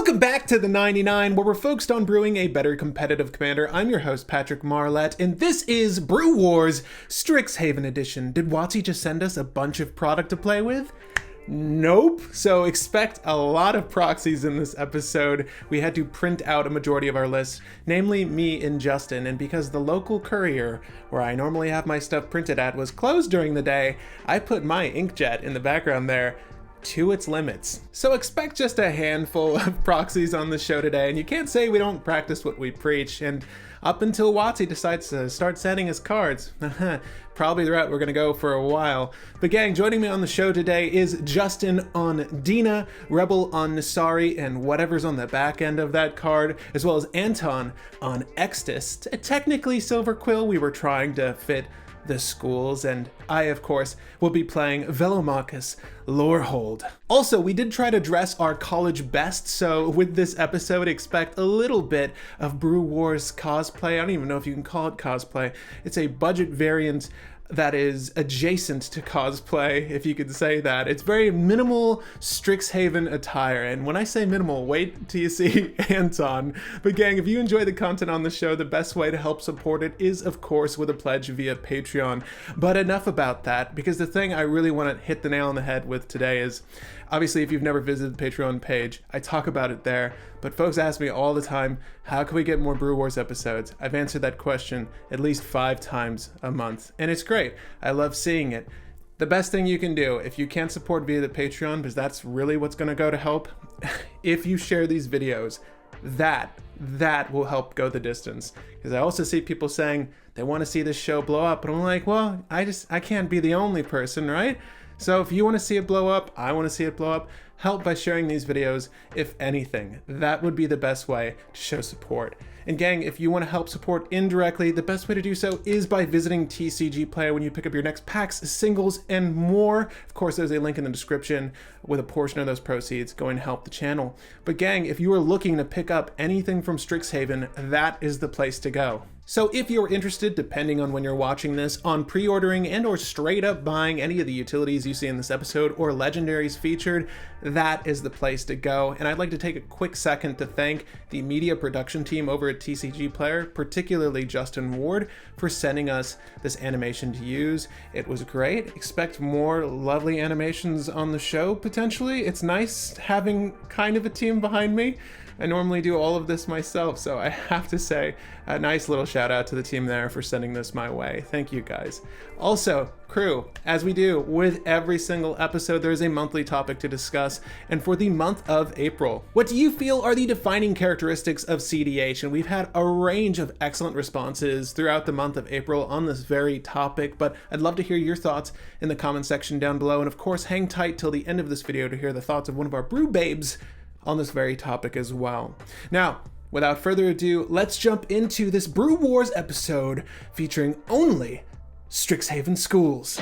Welcome back to the 99, where we're focused on brewing a better competitive commander. I'm your host, Patrick Marlette, and this is Brew Wars Strixhaven Edition. Did WotC just send us a bunch of product to play with? Nope. So expect a lot of proxies in this episode. We had to print out a majority of our list, namely me and Justin, and because the local courier, where I normally have my stuff printed at, was closed during the day, I put my inkjet in the background there to its limits. So expect just a handful of proxies on the show today, and you can't say we don't practice what we preach, and up until WotC decides to start sending us cards. Probably the route we're gonna go for a while. But gang, joining me on the show today is Justin on Dina, Rebel on Nassari, and whatever's on the back end of that card, as well as Anton on Extus. Technically Silver Quill, we were trying to fit the schools, and I, of course, will be playing Velomachus Lorehold. Also, we did try to dress our college best, so with this episode, expect a little bit of Brew Wars cosplay. I don't even know if you can call it cosplay. It's a budget variant that is adjacent to cosplay, if you could say that. It's very minimal Strixhaven attire, and when I say minimal, wait till you see Anton. But gang, if you enjoy the content on the show, the best way to help support it is, of course, with a pledge via Patreon. But enough about that, because the thing I really want to hit the nail on the head with today is, obviously, if you've never visited the Patreon page, I talk about it there, but folks ask me all the time, how can we get more Brew Wars episodes? I've answered that question at least 5 times a month, and it's great. I love seeing it. The best thing you can do, if you can't support via the Patreon, because that's really what's going to go to help, if you share these videos, that will help go the distance. Because I also see people saying they want to see this show blow up, but I'm like, well, I can't be the only person, right? So if you want to see it blow up, I want to see it blow up, help by sharing these videos, if anything. That would be the best way to show support. And gang, if you want to help support indirectly, the best way to do so is by visiting TCG Player when you pick up your next packs, singles, and more. Of course, there's a link in the description with a portion of those proceeds going to help the channel. But gang, if you are looking to pick up anything from Strixhaven, that is the place to go. So if you're interested, depending on when you're watching this, on pre-ordering and or straight up buying any of the utilities you see in this episode or legendaries featured, that is the place to go. And I'd like to take a quick second to thank the media production team over at TCG Player, particularly Justin Ward, for sending us this animation to use. It was great. Expect more lovely animations on the show, potentially. It's nice having kind of a team behind me. I normally do all of this myself, so I have to say a nice little shout out to the team there for sending this my way. Thank you guys. Also, crew, as we do with every single episode, there is a monthly topic to discuss, and for the month of April, what do you feel are the defining characteristics of cEDH? And we've had a range of excellent responses throughout the month of April on this very topic, but I'd love to hear your thoughts in the comment section down below, and of course, hang tight till the end of this video to hear the thoughts of one of our brew babes on this very topic as well. Now, without further ado, let's jump into this Brew Wars episode featuring only Strixhaven schools.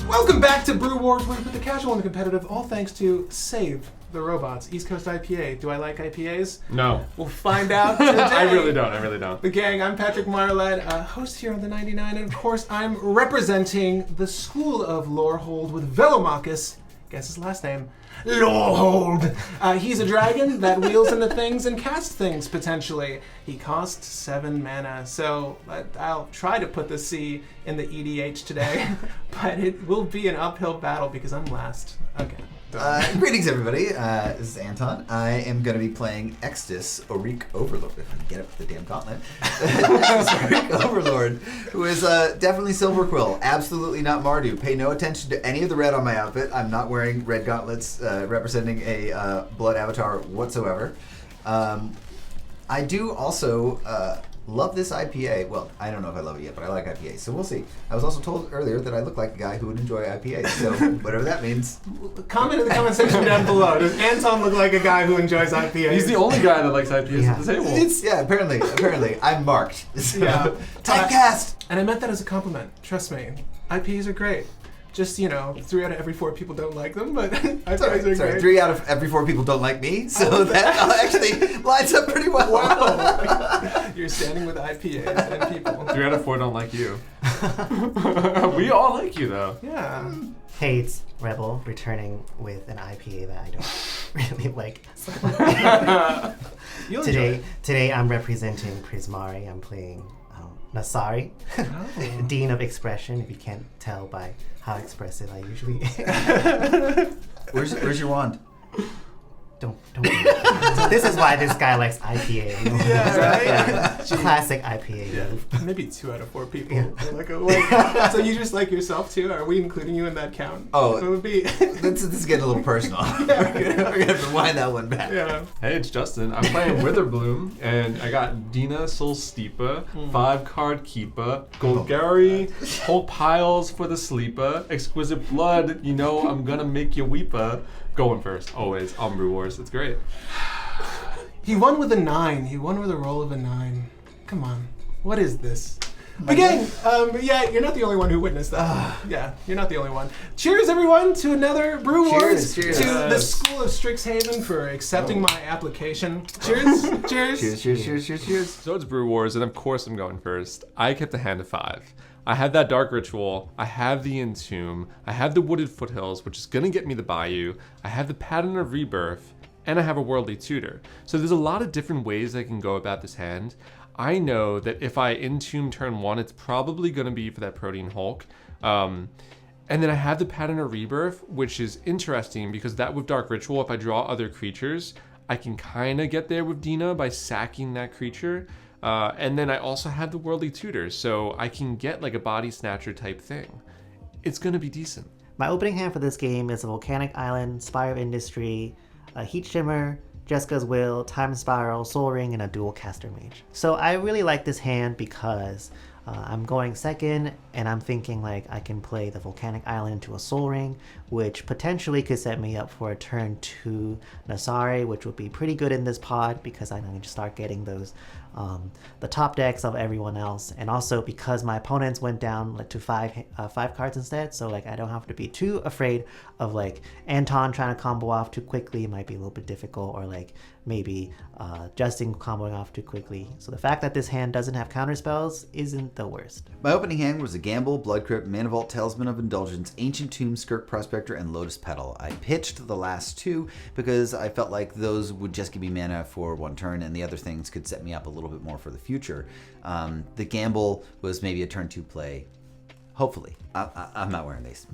Welcome back to Brew Wars, where we put the casual and the competitive, all thanks to Save the Robots, East Coast IPA. Do I like IPAs? No. We'll find out today. I really don't. The gang, I'm Patrick Marlette, host here on the 99, and of course I'm representing the School of Lorehold with Velomachus. Guess his last name. Lorehold! He's a dragon that wheels into things and casts things, potentially. He costs 7 mana, so I'll try to put the C in the EDH today, but it will be an uphill battle because I'm last again. Greetings, everybody. This is Anton. I am going to be playing Extus, Oric Overlord. If I can get up with the damn gauntlet. Oric Overlord, who is definitely Silver Quill. Absolutely not Mardu. Pay no attention to any of the red on my outfit. I'm not wearing red gauntlets representing a blood avatar whatsoever. I do also love this IPA. Well, I don't know if I love it yet, but I like IPAs, so we'll see. I was also told earlier that I look like a guy who would enjoy IPAs, so whatever that means. Comment in the comment section down below. Does Anton look like a guy who enjoys IPAs? He's the only guy that likes IPAs at the table. Apparently. I'm marked. So, Yeah. typecast! And I meant that as a compliment. Trust me. IPAs are great. Just, 3 out of every 4 people don't like them, but IPAs are great. 3 out of every 4 people don't like me, so that actually lines up pretty well. Wow. You're standing with IPAs and people. 3 out of 4 don't like you. We all like you, though. Yeah. Hey, it's Rebel returning with an IPA that I don't really like. You'll enjoy Today I'm representing Prismari. I'm playing Nassari, Dean of Expression, if you can't tell by how expressive I usually am. Where's your wand? Don't so this is why this guy likes IPA. Yeah, right? Classic IPA move. Maybe 2 out of 4 people. Yeah. So you just like yourself too? Are we including you in that count? Oh, it would be. this is getting a little personal. We're gonna have to wind that one back. Yeah. Hey, it's Justin. I'm playing Witherbloom, and I got Dina Solstipa, 5-card keeper, Golgari, whole piles for the sleeper, exquisite blood. I'm gonna make you weeper. Going first, always on Brew Wars. It's great. He won with a 9. He won with a roll of a 9. Come on. What is this? Again, you're not the only one who witnessed that. Yeah, you're not the only one. Cheers, everyone, to another Brew Wars. Cheers. To the School of Strixhaven for accepting my application. Cheers. Cheers. Cheers. So it's Brew Wars, and of course I'm going first. I kept a hand of 5. I have that Dark Ritual, I have the Entomb, I have the Wooded Foothills, which is going to get me the Bayou, I have the Pattern of Rebirth, and I have a Worldly Tutor. So there's a lot of different ways I can go about this hand. I know that if I Entomb turn 1, it's probably going to be for that Protean Hulk. And then I have the Pattern of Rebirth, which is interesting because that with Dark Ritual, if I draw other creatures, I can kind of get there with Dina by sacking that creature. And then I also have the Worldly Tutor, so I can get like a Body Snatcher type thing. It's going to be decent. My opening hand for this game is a Volcanic Island, Spire of Industry, a Heat Shimmer, Jessica's Will, Time Spiral, Soul Ring, and a Dual Caster Mage. So I really like this hand because I'm going second, and I'm thinking like I can play the Volcanic Island into a Soul Ring, which potentially could set me up for a turn 2 Nassari, which would be pretty good in this pod because I can just start getting those the top decks of everyone else, and also because my opponents went down to 5 cards instead, so like I don't have to be too afraid of like Anton trying to combo off too quickly. It might be a little bit difficult, or like maybe Justin comboing off too quickly. So the fact that this hand doesn't have counter spells isn't the worst. My opening hand was a Gamble, Blood Crypt, Mana Vault, Talisman of Indulgence, Ancient Tomb, Skirk Prospector, and Lotus Petal. I pitched the last 2 because I felt like those would just give me mana for 1 turn, and the other things could set me up a little bit more for the future. The Gamble was maybe a turn 2 play. Hopefully. I'm not wearing these.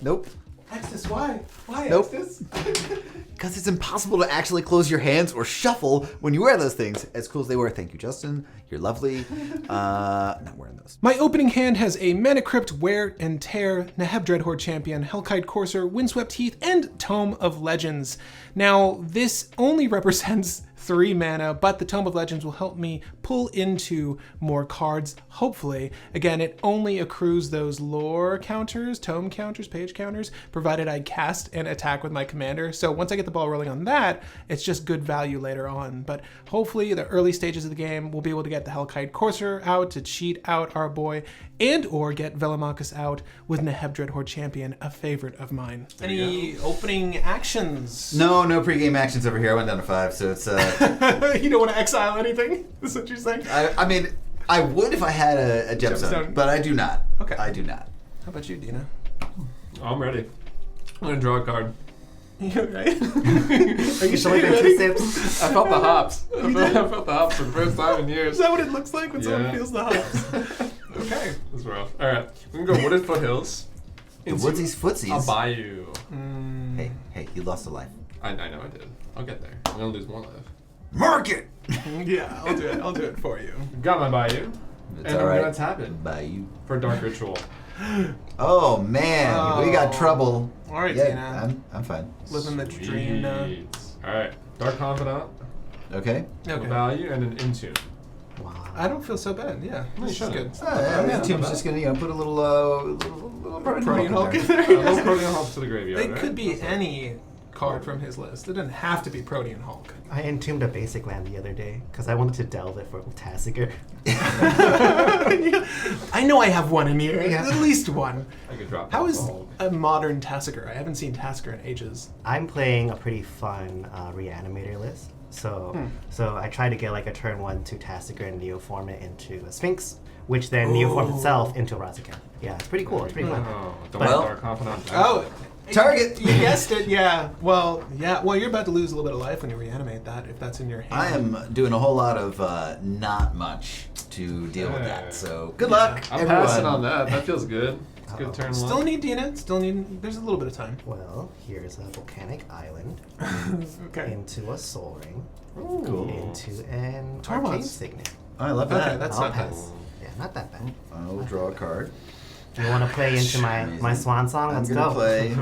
Nope. Extus, why? Why, Nope. Extus? Because it's impossible to actually close your hands or shuffle when you wear those things. As cool as they were. Thank you, Justin. You're lovely. Not wearing those. My opening hand has a Mana Crypt, Wear and Tear, Neheb Dreadhorde Champion, Hellkite Courser, Windswept Heath, and Tome of Legends. Now, this only represents 3 mana, but the Tome of Legends will help me pull into more cards, hopefully. Again, it only accrues those lore counters, tome counters, page counters, provided I cast and attack with my commander. So once I get the ball rolling on that, it's just good value later on. But hopefully the early stages of the game, we'll be able to get the Hellkite Courser out to cheat out our boy, and or get Velomachus out with Neheb Dreadhorde Champion, a favorite of mine. Any opening actions? No pregame actions over here. I went down to 5, so it's... You don't want to exile anything? Is what you're saying? I mean, I would if I had a gemstone, but I do not. Okay. I do not. How about you, Dina? I'm ready. I'm going to draw a card. You right? Are you So sure like you're the ready? 2 sips. I felt the hops. I felt the hops for the first time in years. Is that what it looks like when someone Yeah. feels the hops? Okay. That's rough. All right. We're going to go Wooded Foothills. The Woodsies Footsies. A Bayou. Hey, you lost a life. I know I did. I'll get there. I'm going to lose 1 life. Mark it! Yeah, I'll do it for you. Got my Bayou. It's And I'm alright. going to tap it Bayou. for Dark Ritual. Oh man, we got trouble. All right, Yeah, Dina. I'm fine. Living the dream now. Sweet. All right. Dark Confidant. Okay. A Okay. Value and an Entomb. Wow. I don't feel so bad. Yeah, this is good. Entomb's just gonna put a little Protein Hulk in there. there. A little Protean Hulk to the graveyard. It right? could be any card from his list. It doesn't have to be Protean Hulk. I entombed a basic land the other day because I wanted to delve it for Tassiger. I know I have one in here. Yeah. At least one. I could drop. How that is Hulk. a modern Tassiger? I haven't seen Tassiger in ages. I'm playing a pretty fun reanimator list. So I try to get like a turn 1 to Tassiger and neoform it into a Sphinx, which then neoforms itself into a Razaketh. Yeah, it's pretty cool. It's pretty fun. Oh, don't But- let our confidant. Oh, Target. You guessed it. Yeah. Well, you're about to lose a little bit of life when you reanimate that, if that's in your hand. I am doing a whole lot of not much to deal with Hey. that. So good luck, I'm everyone. passing on that. That feels good. It's a good turn Still one. need Dina. There's a little bit of time. Well, here's a volcanic island Okay. into a soul ring Cool. into an Tormos. arcane signet. Oh, I love that. Okay, that's I'll not bad. pass. Yeah, not that bad. I'll draw a card. You want to play into my Amazing. swan song? Let's I'm gonna go. play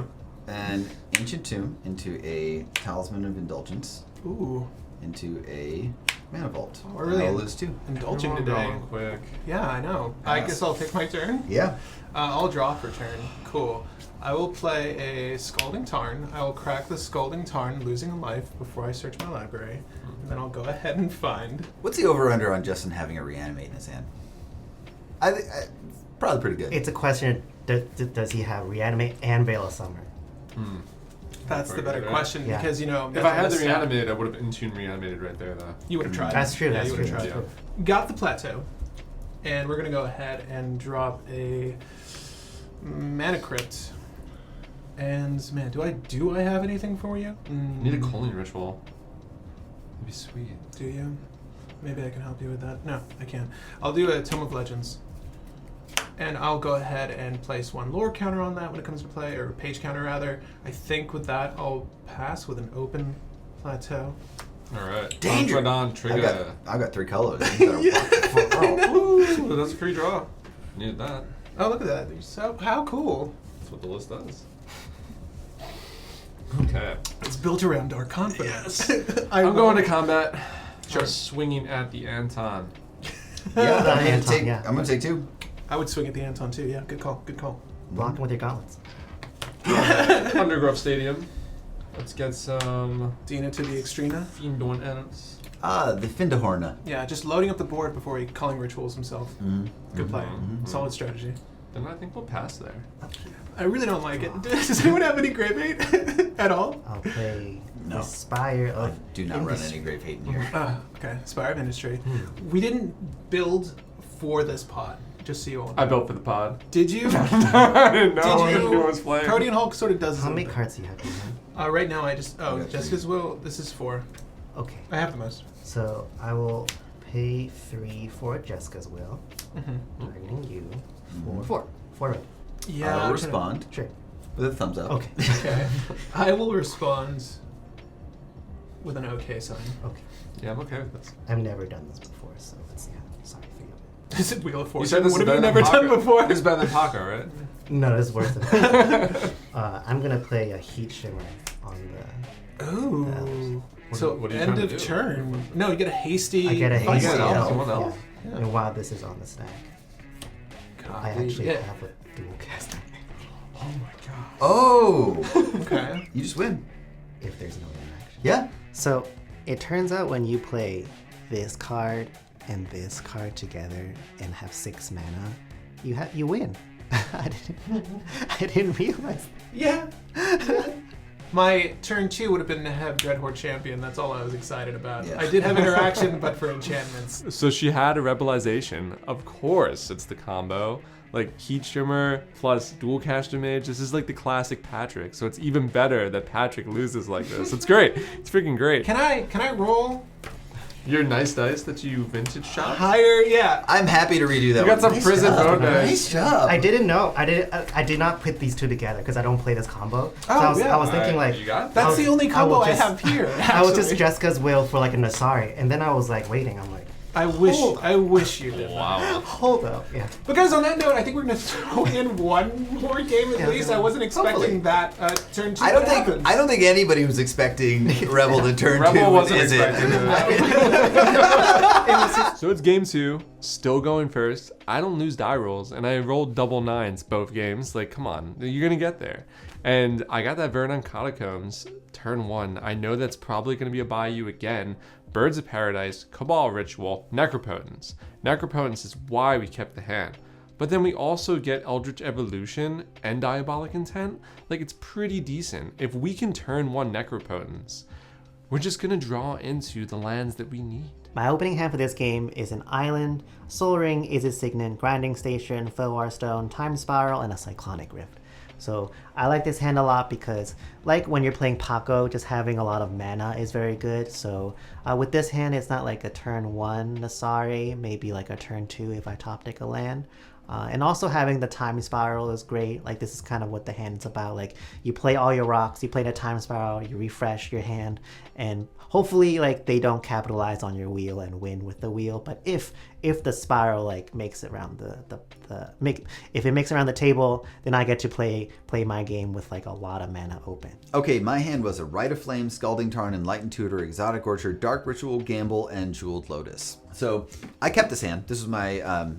an Ancient Tomb into a Talisman of Indulgence Ooh, into a Mana Vault. we're really I'll lose 2. indulging Come on, today. going quick. Yeah, I know. I guess I'll take my turn. Yeah. I'll draw for turn. Cool. I will play a Scalding Tarn. I will crack the Scalding Tarn, losing a life before I search my library. And then I'll go ahead and find. What's the over/under on Justin having a reanimate in his hand? I think probably pretty good. It's a question: does he have reanimate and Veil of Summer? That's the better Right. question Yeah. because, If I had the reanimated, I would have in tune reanimated right there, though. You would have tried. That's true. Yeah, That's you true. would have That's tried. true. Got the plateau. And we're going to go ahead and drop a Mana Crypt. And, man, do I have anything for you? Need a calling ritual. That'd be sweet. Do you? Maybe I can help you with that. No, I can't. I'll do a Tome of Legends. And I'll go ahead and place one lore counter on that when it comes to play, or page counter rather. I think with that I'll pass with an open plateau. Alright. Danger! Confidant trigger. I've got 3 colors. Ooh, that's a free draw. Needed that. Oh, look at that. So, how cool. That's what the list does. Okay. It's built around our confidence. I'm going to combat. Sure. I'm swinging at the Anton. Yeah, I'm gonna Anton, take. yeah. I'm gonna take 2. I would swing at the Anton too. Yeah, good call. Good call. Block him with your gauntlets. Undergrove Stadium. Let's get some Dina to the Extrema. Fiendorn Ents. The Findahorna. Yeah, just loading up the board before he calling rituals himself. Good play. Mhm. Solid strategy. Then I think we'll pass there. I really don't like it. Does anyone have any Grave 8 at all? I'll play No. the Spire I of do not run Industry. any Grave Hate in here. Okay. Spire of Industry. We didn't build for this pod, just so you all know. I built for the pod. Did you? I didn't know Did what you? anyone was playing. Protean Hulk sort of does his How own many thing. cards do you have in hand? Right now I just... Oh, I got Jessica's Will. This is 4. Okay. I have the most. So I will pay 3 for Jessica's Will, Mm-hmm. targeting you for 4. 4 red. Yeah. I'll I'm respond Sure. with a thumbs up. Okay. Okay. I will respond with an okay sign. Okay. Yeah, I'm okay with this. I've never done this before, so let's see. Sorry for you. Is it Wheel of Fortune? You said this What is have you better never than done Paco. before? This is better than Paco, right? No, it's worth it. I'm gonna play a Heat Shimmer on the. Ooh. What So are you end trying of to do? turn. No, you get a hasty. I get a feisty hasty elf. elf. Someone else. Yeah. Yeah. And while this is on the stack, I Copy actually it. have a dual caster. Oh my god. Oh, Okay. you just win. If there's no interaction. Yeah. So it turns out when you play this card and this card together and have 6 mana, you win. I didn't realize. Yeah. My turn 2 would have been to have Dreadhorde Champion. That's all I was excited about. Yeah. I did have interaction, but for enchantments. So she had a rebelization. Of course, it's the combo. Like Heat Shimmer plus Dual Caster Mage. This is like the classic Patrick. So it's even better that Patrick loses like this. It's great. It's freaking great. Can I roll Your nice dice that you vintage shop. higher? Yeah. I'm happy to redo that. You got one. some prison job. mode dice. Nice job. I didn't know. I did not put these two together because I don't play this combo. So Oh, I was, yeah. I was thinking Alright, like you got That's I was- the only I combo will I just- have here. I was just actually. Jessica's Will for like a Nassari, and then I was like waiting. I'm like, I wish you did. Wow. Hold up. Yeah. But guys, on that note, I think we're gonna throw in one more game at least. I wasn't expecting that turn 2. I don't think anybody was expecting Rebel to turn 2. Rebel wasn't is expecting it? that. So it's game 2, still going first. I don't lose die rolls, and I rolled double 9s both games. Like, come on, you're gonna get there. And I got that Verdant Catacombs turn 1. I know that's probably gonna be a Bayou again. Birds of Paradise, Cabal Ritual, Necropotence. Necropotence is why we kept the hand. But then we also get Eldritch Evolution and Diabolic Intent. Like, it's pretty decent. If we can turn 1 Necropotence, we're just gonna draw into the lands that we need. My opening hand for this game is an island, Soul Ring, Izzet Signet, Grinding Station, Fellwar Stone, Time Spiral, and a Cyclonic Rift. So I like this hand a lot because, like when you're playing Paco, just having a lot of mana is very good. So with this hand, it's not like a turn 1 Nassari, maybe like a turn 2 if I top deck a land. And also having the Time Spiral is great. Like, this is kind of what the hand's about. Like, you play all your rocks, you play the Time Spiral, you refresh your hand, and hopefully, like, they don't capitalize on your wheel and win with the wheel. But if the spiral, like, makes it around if it makes it around the table, then I get to play my game with, like, a lot of mana open. Okay, my hand was a Rite of Flame, Scalding Tarn, Enlightened Tutor, Exotic Orchard, Dark Ritual, Gamble, and Jeweled Lotus. So I kept this hand. This was my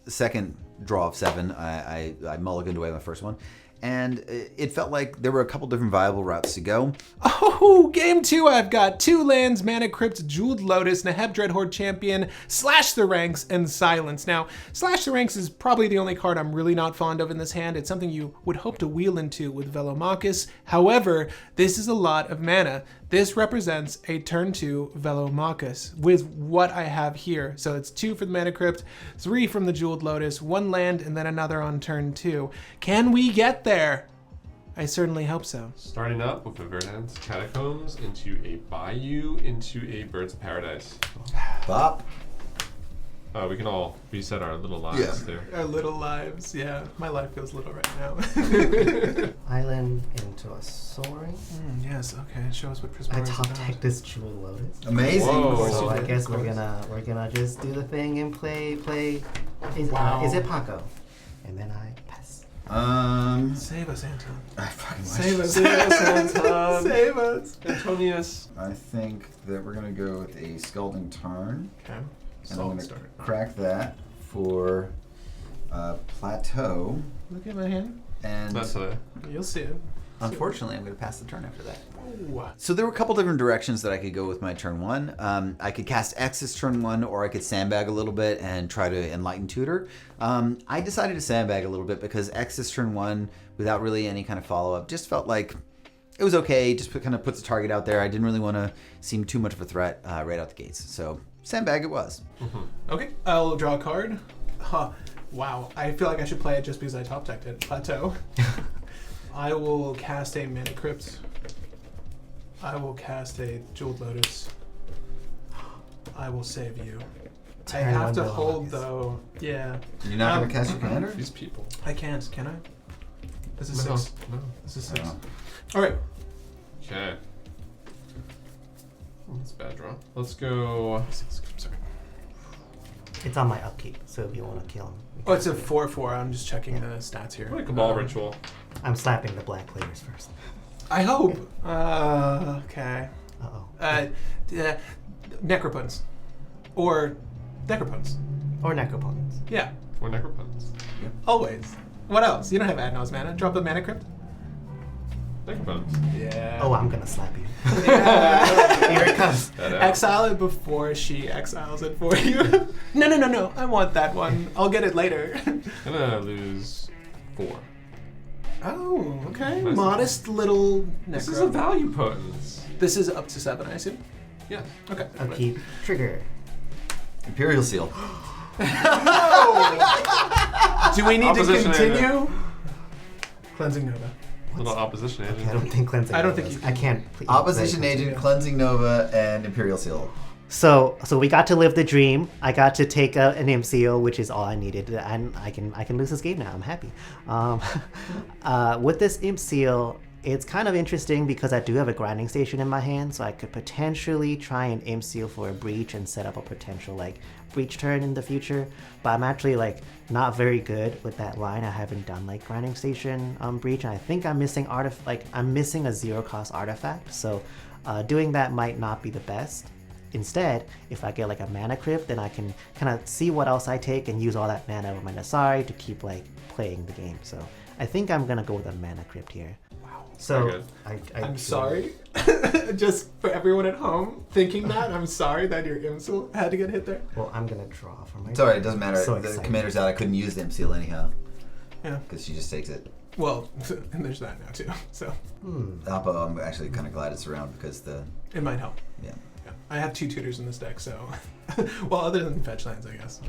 second draw of 7. I mulliganed away my first one. And it felt like there were a couple different viable routes to go. Oh, game 2, I've got 2 lands, Mana Crypt, Jeweled Lotus, Neheb Dreadhorde Champion, Slash the Ranks, and Silence. Now, Slash the Ranks is probably the only card I'm really not fond of in this hand. It's something you would hope to wheel into with Velomachus. However, this is a lot of mana. This represents a turn 2 Velomachus with what I have here. So it's 2 for the Mana Crypt, 3 from the Jeweled Lotus, 1 land, and then another on turn 2. Can we get there? I certainly hope so. Starting up with a Verdant Catacombs into a Bayou into a Birds of Paradise. Bop. We can all reset our little lives there. Our little lives, yeah. My life feels little right now. Island into a Soul Ring. Yes, okay. Show us what I Prismatic is top about. deck this Jewel Lotus. Amazing. Whoa. So I did, guess of we're course. gonna just do the thing and play. Wow. Is it Paco? And then I pass. Save us, Anton. I fucking wish. Save us, Save us, Anton. Save us. Antonius. I think that we're gonna go with a Scalding Tarn. Okay. And I'm Salt gonna start. crack that for Plateau. Look at my hand. And That's a You'll see it. unfortunately, I'm gonna pass the turn after that. Ooh. So there were a couple different directions that I could go with my turn 1. I could cast Extus turn 1, or I could sandbag a little bit and try to Enlighten Tutor. I decided to sandbag a little bit because Extus turn 1, without really any kind of follow-up, just felt like it was okay. Just kind of puts a target out there. I didn't really want to seem too much of a threat right out the gates. So sandbag it was. Okay, I'll draw a card. Huh. Wow, I feel like I should play it just because I top decked it. Plateau. I will cast a Mana Crypt. I will cast a Jeweled Lotus. I will save you. I Turn have one to Velomachus. hold though. Yeah. You're not gonna cast your commander? these people. I can't, can I? This is No, 6. no. This is 6. Oh. Alright. Okay. That's a bad draw. Let's go. Sorry. It's on my upkeep, so if you want to kill him. Oh, it's a 4/4. I'm just checking the stats here. What a Cabal Ritual. I'm slapping the black players first. I hope. Okay. Uh-oh. Necropotence. Or Necropotence. Or Necropotence. Yeah, Or Necropotence. always. What else? You don't have Adnos mana. Drop the Mana Crypt. Necropotence. Yeah. Oh, I'm gonna slap you. Yeah. Here it comes. That out. Exile it before she exiles it for you. No. I want that one. I'll get it later. Gonna lose 4. Oh, okay. Nice. Modest little Necro. This is a value potence. This is up to 7, I assume. Yeah. Okay. Upkeep. Trigger. Imperial Seal. Do we need to Opposition continue? Cleansing Nova. Little opposition agent. Okay, I don't think cleansing. I don't Nova think is- you I can't. play Opposition cleansing. Agent, Cleansing Nova, and Imperial Seal. So we got to live the dream. I got to take an MCO, which is all I needed, and I can lose this game now. I'm happy. With this MCO, It's kind of interesting because I do have a grinding station in my hand, so I could potentially try and aim seal for a breach and set up a potential like breach turn in the future. But I'm actually like not very good with that line. I haven't done like grinding station breach, and I think I'm missing I'm missing a 0-cost artifact. So doing that might not be the best. Instead, if I get like a mana crypt, then I can kind of see what else I take and use all that mana with my Nassari to keep like playing the game. So I think I'm gonna go with a mana crypt here. So I'm sorry, just for everyone at home thinking that, I'm sorry that your Imsil had to get hit there. Well, I'm gonna draw for my. It's alright, it doesn't matter. So the excited. commander's out. I couldn't use the M-Seal anyhow. Yeah. Because she just takes it. Well, and there's that now too, so. Oppo, I'm actually kind of glad it's around because It might help. Yeah. I have 2 tutors in this deck, so. Well, other than fetch lands, I guess.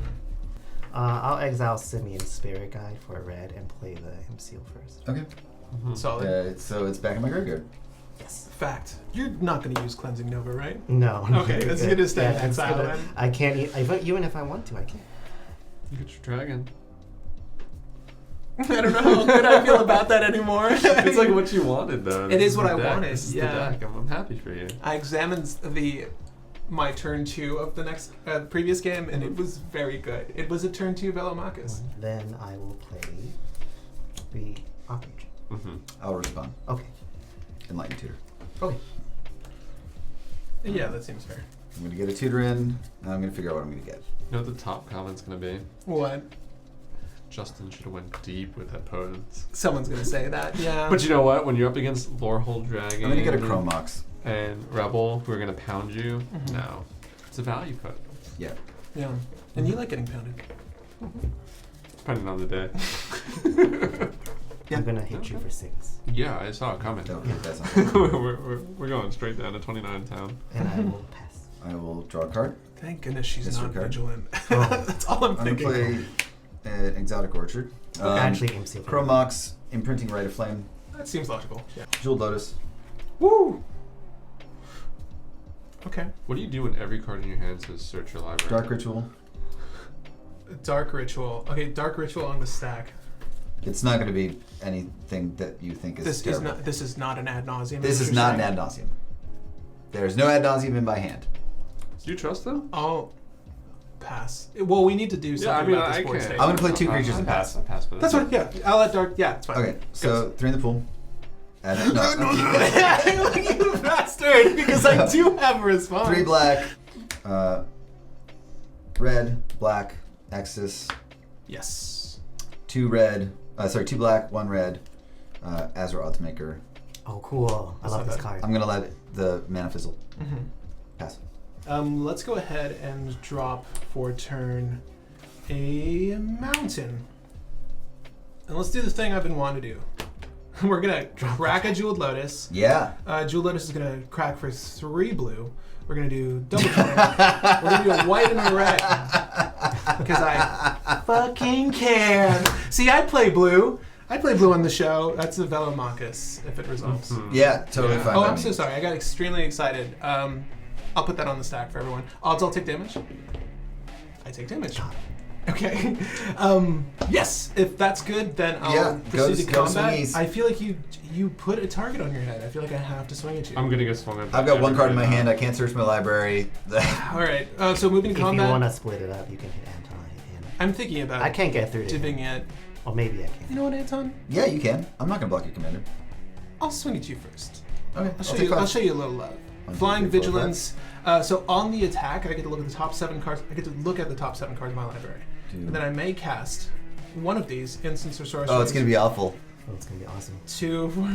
I'll exile Simeon Spirit Guide for a red and play the M-Seal first. Okay. Solid. So it's back in my graveyard. Yes. Fact. You're not going to use Cleansing Nova, right? No. Okay, that's good to stay in exile then. I can't, even if I want to, I can't. You get your dragon. I don't know how good I feel about that anymore. It's like what you wanted, though. It This is what the I deck. wanted, This is yeah. the deck. I'm happy for you. I examined my turn 2 of the next previous game, and it was very good. It was a turn 2 Velomachus. Then I will play the Ostrich. I'll respond. Okay. Enlightened Tutor. Okay. Yeah, that seems fair. I'm going to get a tutor in. Now I'm going to figure out what I'm going to get. You know what the top comment's gonna be? What? Justin should have went deep with opponents. Someone's gonna say that, yeah. But you know what? When you're up against Lorehold Dragon I'm going to get a Chromox. and Rebel, who are gonna pound you, no, it's a value put. Yeah. Yeah. And you like getting pounded. Depending on the day. Yeah. I'm gonna hit you for 6. Yeah, I saw it coming. Don't hit that something. we're going straight down to 29 town. And I will pass. I will draw a card. Thank goodness she's not Disregard. vigilant. Oh. That's all I'm I'm going to thinking. play Exotic Orchard. Actually, M-Seal. Chromox, Imprinting Rite of Flame, That seems logical. Yeah. Jeweled Lotus. Woo! Okay. What do you do when every card in your hand says search your library? Dark Ritual. Dark Ritual. Okay, Dark Ritual on the stack. It's not going to be anything that you think is This terrible. is not an ad nauseum. This is not an ad nauseum. There's no ad nauseum in my hand. Do you trust them? I'll pass. Well, we need to do something about this board state. I'm gonna play 2 creatures and pass. I'll pass for this. That's fine. Yeah, I'll let Dark. Yeah, it's fine. Okay, so 3 in the pool. And no, You bastard! Because I do have a response. 3 black, red, black, Extus, Yes. 2 red, 2 black, 1 red, Azra Oddsmaker. Oh, cool. I love this that. card. I'm gonna let the mana fizzle. Pass. Let's go ahead and drop for turn a mountain. And let's do the thing I've been wanting to do. We're gonna crack a Jeweled Lotus. Yeah. Jeweled Lotus is gonna crack for 3 blue. We're gonna do double color. We're gonna do a white and a red. Because I fucking can. See, I play blue. I play blue on the show. That's a Velomachus, if it resolves. Yeah, totally fine. Oh, by I'm me. so sorry. I got extremely excited. I'll put that on the stack for everyone. Odds I'll take damage. I take damage. Okay. Yes, if that's good, then I'll proceed to go combat. swingies. I feel like you put a target on your head. I feel like I have to swing at you. I'm gonna get swung at. I've got 1 card in my hand. I can't search my library. All right. So moving to If combat. you want to split it up, you can hit Anton. And I'm thinking about I can't get through to dipping him. it. Or maybe I You can. know what, Anton? Yeah, you can. I'm not gonna block your commander. I'll swing at you first. Okay, I'll show you a little love. 1, 2, Flying 3, 4, Vigilance. So on the attack, I get to look at the top 7 cards. I get to look at the top 7 cards of my library. And then I may cast one of these, instance or sorcery. Oh, it's gonna be awful. Oh, it's going to be awesome. 2, 4,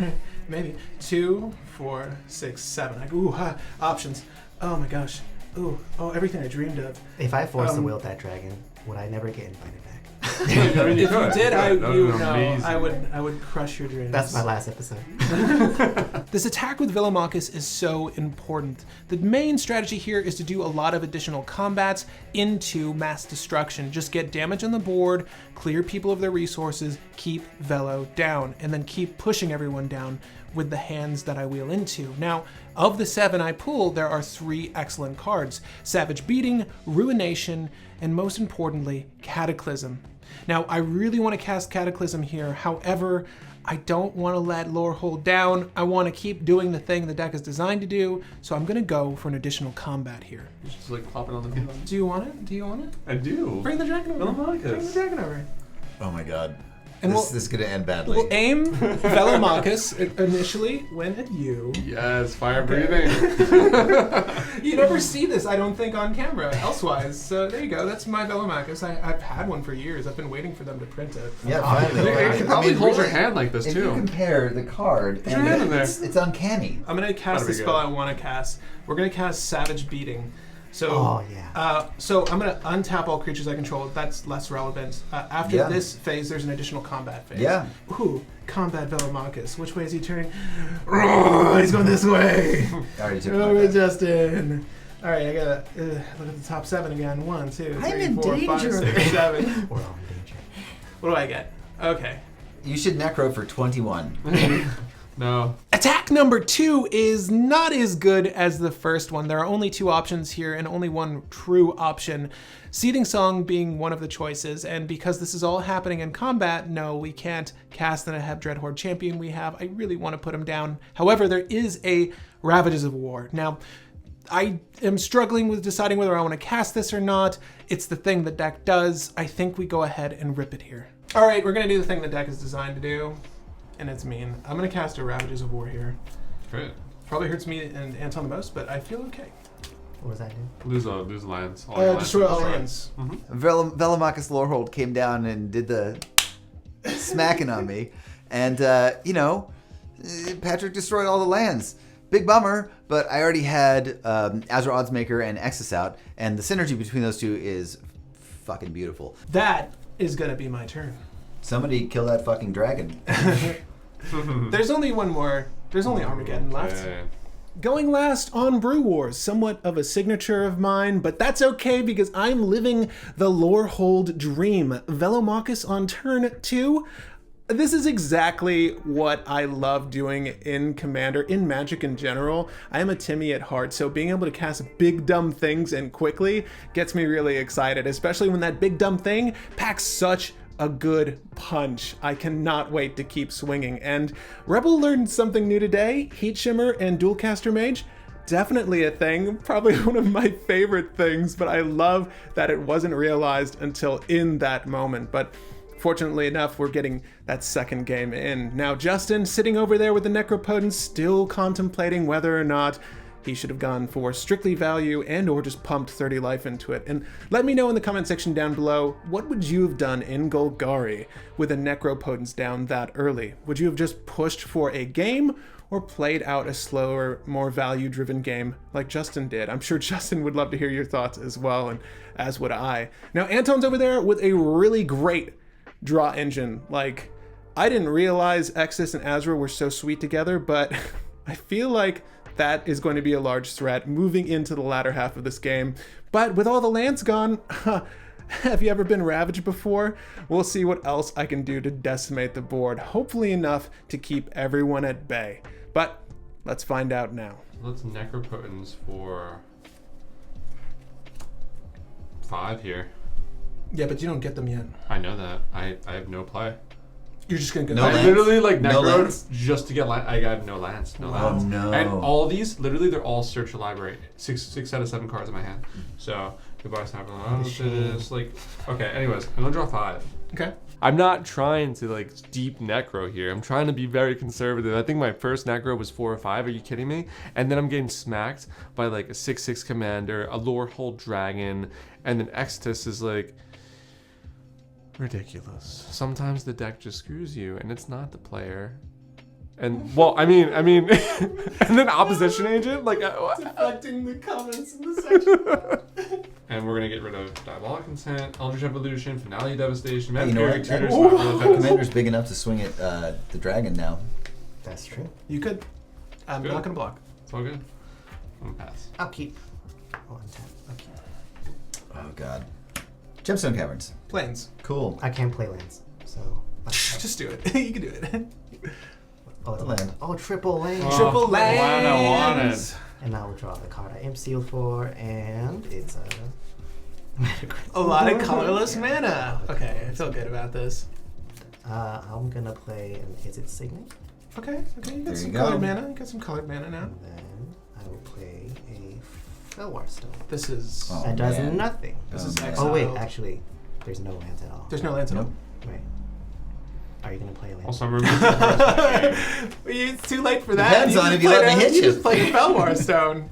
maybe 2, 4, 6, 7. Options. Oh my gosh. Everything I dreamed of. If I force the will of that dragon, would I never get invited back? I mean, If you could. did, That would've been amazing. I would crush your dreams. That's my last episode. This attack with Velomachus is so important. The main strategy here is to do a lot of additional combats into mass destruction. Just get damage on the board, clear people of their resources, keep Velo down, and then keep pushing everyone down with the hands that I wheel into. Now, of the 7 I pull, there are 3 excellent cards: Savage Beating, Ruination, and most importantly, Cataclysm. Now, I really want to cast Cataclysm here. However, I don't want to let lore hold down. I want to keep doing the thing the deck is designed to do, so I'm going to go for an additional combat here. Just like pop it on the field. Do you want it? Do you want it? I do. Bring the dragon over. Velomachus. Bring the dragon over. Oh my god. And This is going to end badly. We'll aim Velomachus initially when at you. Yes, fire breathing. You never see this, I don't think, on camera elsewise. So there you go. That's my Velomachus. I've had one for years. I've been waiting for them to print it. Yeah, finally. You can probably hold your really, hand like this if too. you compare the card, your hand in there. it's uncanny. I'm going to cast That'd the be spell good. I want to cast. We're going to cast Savage Beating. So, Oh, yeah. So I'm going to untap all creatures I control. That's less relevant. After Yeah. this phase, there's an additional combat phase. Yeah. Ooh, combat Velomachus. Which way is he turning? Oh, he's going this way. I already took Over my bet. Justin. All right, I gotta look at the top 7 again. 1, 2, I'm 3, in 4, 5, danger. 6, 7. We're all in danger. What do I get? Okay. You should necro for 21. No. Attack number 2 is not as good as the first one. There are only 2 options here and only one true option. Seething Song being one of the choices, and because this is all happening in combat, no, we can't cast an Aheb Dreadhorde champion we have. I really want to put him down. However, there is a Ravages of War. Now, I am struggling with deciding whether I want to cast this or not. It's the thing the deck does. I think we go ahead and rip it here. All right, we're going to do the thing the deck is designed to do, and it's mean. I'm going to cast a Ravages of War here. Great. Probably hurts me and Anton the most, but I feel okay. What does that do? Lose lands. All your Destroy all lands. lands. Velomachus Lorehold came down and did the smacking on me. And, Patrick destroyed all the lands. Big bummer, but I already had Azure Oddsmaker and Extus out, and the synergy between those two is fucking beautiful. That is going to be my turn. Somebody kill that fucking dragon. There's only one more. There's only Armageddon left. Yeah. Going last on Brew Wars, somewhat of a signature of mine, but that's okay because I'm living the Lorehold dream. Velomachus on turn 2. This is exactly what I love doing in Commander, in Magic in general. I am a Timmy at heart, so being able to cast big dumb things and quickly gets me really excited, especially when that big dumb thing packs such a good punch. I cannot wait to keep swinging. And Rebel learned something new today. Heat Shimmer and Dualcaster Mage, definitely a thing. Probably one of my favorite things, but I love that it wasn't realized until in that moment. But fortunately enough, we're getting that second game in. Now Justin, sitting over there with the Necropotence, still contemplating whether or not he should have gone for strictly value and or just pumped 30 life into it. And let me know in the comment section down below, what would you have done in Golgari with a Necropotence down that early? Would you have just pushed for a game or played out a slower, more value-driven game like Justin did? I'm sure Justin would love to hear your thoughts as well, and as would I. Now Anton's over there with a really great draw engine. Like, I didn't realize Extus and Azra were so sweet together, but I feel like that is going to be a large threat moving into the latter half of this game. But with all the lands gone, have you ever been ravaged before? We'll see what else I can do to decimate the board, hopefully enough to keep everyone at bay. But let's find out now. Let's Necropotence for 5 here. Yeah, but you don't get them yet. I know that. I have no play. You're just gonna go. No I lands? literally like No Necro lands? just to get land. I got no lands. No Oh, lands. no. And all these, literally, they're all search a library. Six out of 7 cards in my hand. So goodbye, Cyberlance. Like, okay. Anyways, I'm gonna draw 5. Okay. I'm not trying to like deep necro here. I'm trying to be very conservative. I think my first necro was 4 or 5. Are you kidding me? And then I'm getting smacked by like a 6/6 commander, a Lorehold dragon, and then Extus is like ridiculous. Sometimes the deck just screws you, and it's not the player. And well, I mean, and then opposition agent, like, Deflecting the comments in the section. and we're gonna get rid of Diabolic Consent, Eldritch Evolution, Finale Devastation, You know Vampiric what? Tutors, That not really effective. commander's big enough to swing at the dragon now. That's true. You could. I'm Good. not gonna block. It's all good. I'm gonna pass. I'll keep. Oh, untap. I'll keep. Oh god. Gemstone Caverns. Planes. Cool. I can't play lands, so. Just do it. You can do it. Oh, The land. Oh, triple land. Oh, Triple the land I wanted. lands. And now we'll draw the card I am sealed for, and it's a. A lot of colorless mana. Okay, I feel good about this. I'm gonna play an Is It Signet? Okay, you There got some you go. colored mana. You got some colored mana now. And then I will play a Felwar Stone. This is Oh, That does man. nothing. this is man. exiled. Oh wait, actually, there's no lands at all. There's no lands at all. Nope. Right. Are you gonna play a land? Also, I'm removing the cards from the game. It's too late for that. Depends on just if you played let me hit You you. just played a Felwar Stone.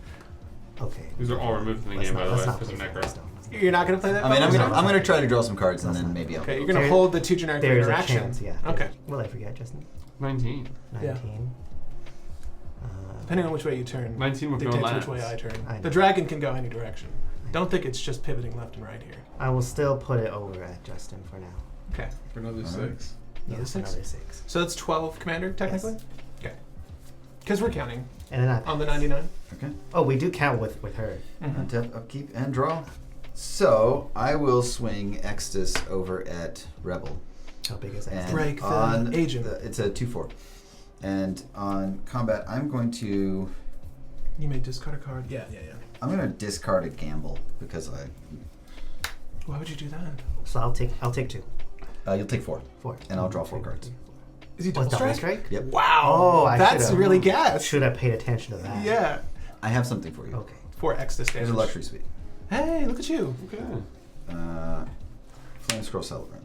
Okay. These are all removed from the game, by the way, because of play Necro. Felwar Stone. You're not gonna play that. I mean, Felwar Stone? I'm gonna try to draw some cards and then maybe I'll. Okay, you're gonna There- hold the 2 generic for There's a interaction. chance, yeah. Okay. Will I forget, Justin? 19. 19. Depending on which way you turn, 19 with no dictates lands. which way I turn. I know. The dragon can go any direction. Don't think it's just pivoting left and right here. I will still put it over at Justin for now. Okay. For another Alright. 6. Another Yes, 6? another 6. So that's 12 commander technically. Okay. Because we're counting And then on the 99. Okay. Oh, we do count with her. Untap, upkeep, and draw. So I will swing Extus over at Rebel. How big is that? And Break the on agent. it's a 2/4. And on combat, I'm going to You may discard a card. Yeah. discard a gamble because Why would you do that? So I'll take 2. you'll take 4, 4. and I'll draw 4 cards. Is he Oh, double double strike? strike? Yep. Wow. Oh, I that's should've- really gas. Should have paid attention to that. Yeah. I have something for you. Okay. 4 Extus damage. Here's a luxury suite. Hey, look at you. Okay. Flame Scroll Celebrant.